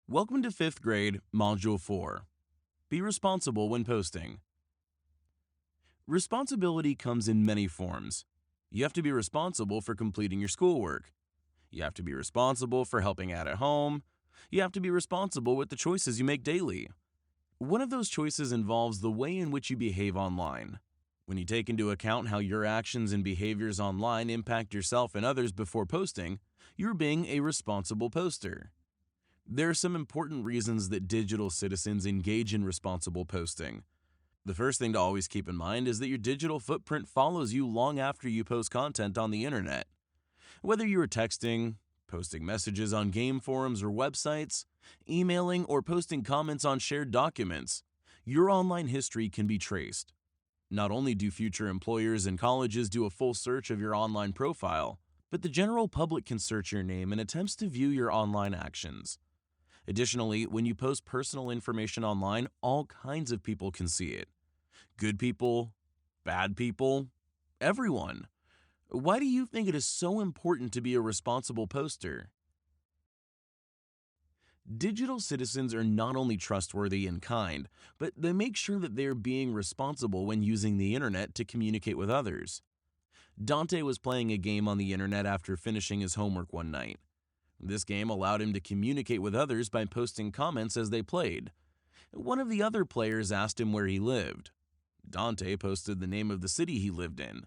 Welcome to 5th grade, Module 4. Be responsible when posting. Responsibility comes in many forms. You have to be responsible for completing your schoolwork. You have to be responsible for helping out at home. You have to be responsible with the choices you make daily. One of those choices involves the way in which you behave online. When you take into account how your actions and behaviors online impact yourself and others before posting, you're being a responsible poster. There are some important reasons that digital citizens engage in responsible posting. The first thing to always keep in mind is that your digital footprint follows you long after you post content on the internet. Whether you are texting, posting messages on game forums or websites, emailing, or posting comments on shared documents, your online history can be traced. Not only do future employers and colleges do a full search of your online profile, but the general public can search your name in attempts to view your online actions. Additionally, when you post personal information online, all kinds of people can see it. Good people, bad people, everyone. Why do you think it is so important to be a responsible poster? Digital citizens are not only trustworthy and kind, but they make sure that they are being responsible when using the internet to communicate with others. Dante was playing a game on the internet after finishing his homework one night. This game allowed him to communicate with others by posting comments as they played. One of the other players asked him where he lived. Dante posted the name of the city he lived in.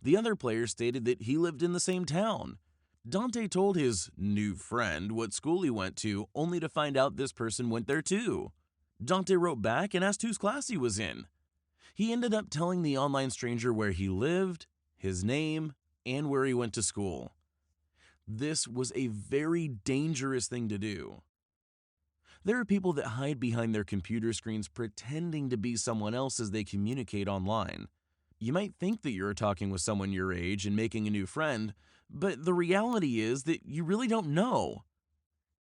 The other player stated that he lived in the same town. Dante told his new friend what school he went to, only to find out this person went there too. Dante wrote back and asked whose class he was in. He ended up telling the online stranger where he lived, his name, and where he went to school. This was a very dangerous thing to do. There are people that hide behind their computer screens pretending to be someone else as they communicate online. You might think that you're talking with someone your age and making a new friend, but the reality is that you really don't know.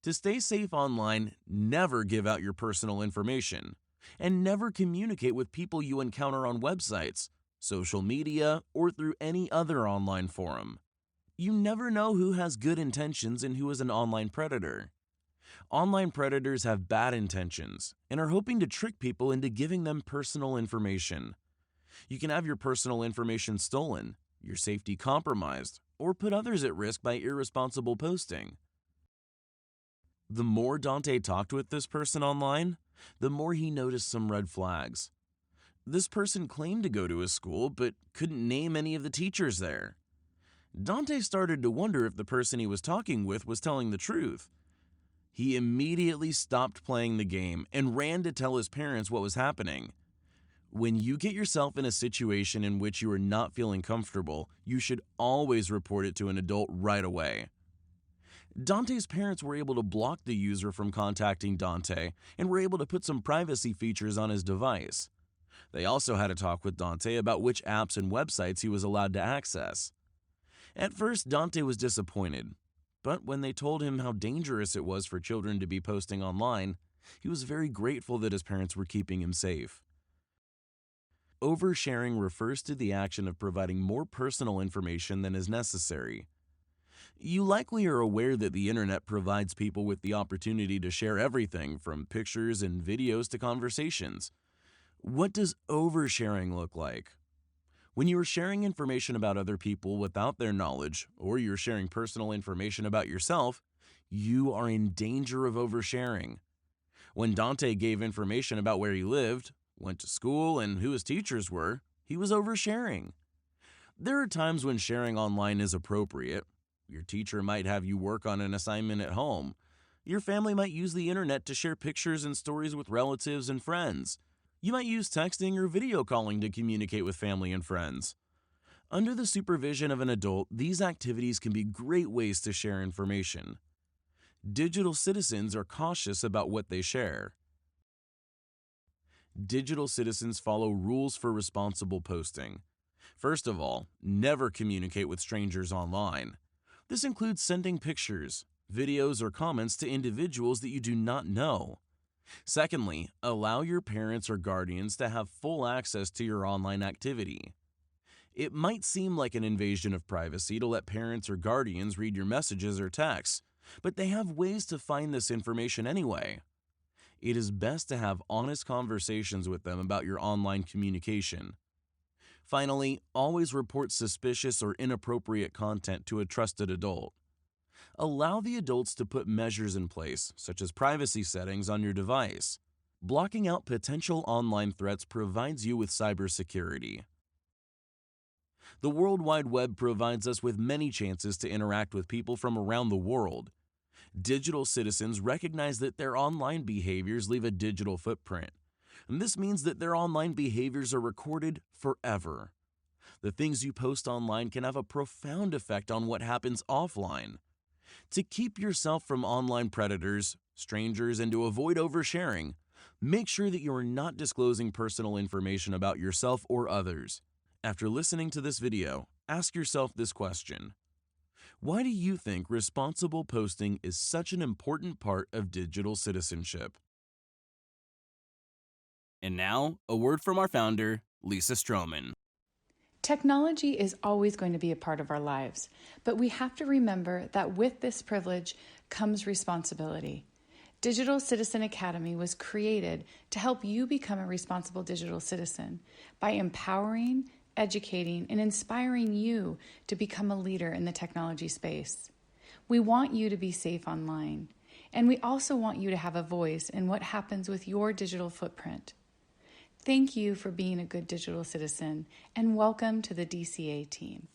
To stay safe online, never give out your personal information, and never communicate with people you encounter on websites, social media, or through any other online forum. You never know who has good intentions and who is an online predator. Online predators have bad intentions and are hoping to trick people into giving them personal information. You can have your personal information stolen, your safety compromised, or put others at risk by irresponsible posting. The more Dante talked with this person online, the more he noticed some red flags. This person claimed to go to his school but couldn't name any of the teachers there. Dante started to wonder if the person he was talking with was telling the truth. He immediately stopped playing the game and ran to tell his parents what was happening. When you get yourself in a situation in which you are not feeling comfortable, you should always report it to an adult right away. Dante's parents were able to block the user from contacting Dante and were able to put some privacy features on his device. They also had a talk with Dante about which apps and websites he was allowed to access. At first, Dante was disappointed, but when they told him how dangerous it was for children to be posting online, he was very grateful that his parents were keeping him safe. Oversharing refers to the action of providing more personal information than is necessary. You likely are aware that the internet provides people with the opportunity to share everything from pictures and videos to conversations. What does oversharing look like? When you are sharing information about other people without their knowledge, or you're sharing personal information about yourself, you are in danger of oversharing. When Dante gave information about where he lived, went to school, and who his teachers were, he was oversharing. There are times when sharing online is appropriate. Your teacher might have you work on an assignment at home. Your family might use the internet to share pictures and stories with relatives and friends. You might use texting or video calling to communicate with family and friends. Under the supervision of an adult, these activities can be great ways to share information. Digital citizens are cautious about what they share. Digital citizens follow rules for responsible posting. First of all, never communicate with strangers online. This includes sending pictures, videos, or comments to individuals that you do not know. Secondly, allow your parents or guardians to have full access to your online activity. It might seem like an invasion of privacy to let parents or guardians read your messages or texts, but they have ways to find this information anyway. It is best to have honest conversations with them about your online communication. Finally, always report suspicious or inappropriate content to a trusted adult. Allow the adults to put measures in place, such as privacy settings on your device. Blocking out potential online threats provides you with cybersecurity. The World Wide Web provides us with many chances to interact with people from around the world. Digital citizens recognize that their online behaviors leave a digital footprint, and this means that their online behaviors are recorded forever. The things you post online can have a profound effect on what happens offline. To keep yourself from online predators, strangers, and to avoid oversharing, make sure that you are not disclosing personal information about yourself or others. After listening to this video, ask yourself this question: why do you think responsible posting is such an important part of digital citizenship? And now, a word from our founder, Lisa Stroman. Technology is always going to be a part of our lives, but we have to remember that with this privilege comes responsibility. Digital Citizen Academy was created to help you become a responsible digital citizen by empowering, educating, and inspiring you to become a leader in the technology space. We want you to be safe online, and we also want you to have a voice in what happens with your digital footprint. Thank you for being a good digital citizen, and welcome to the DCA team.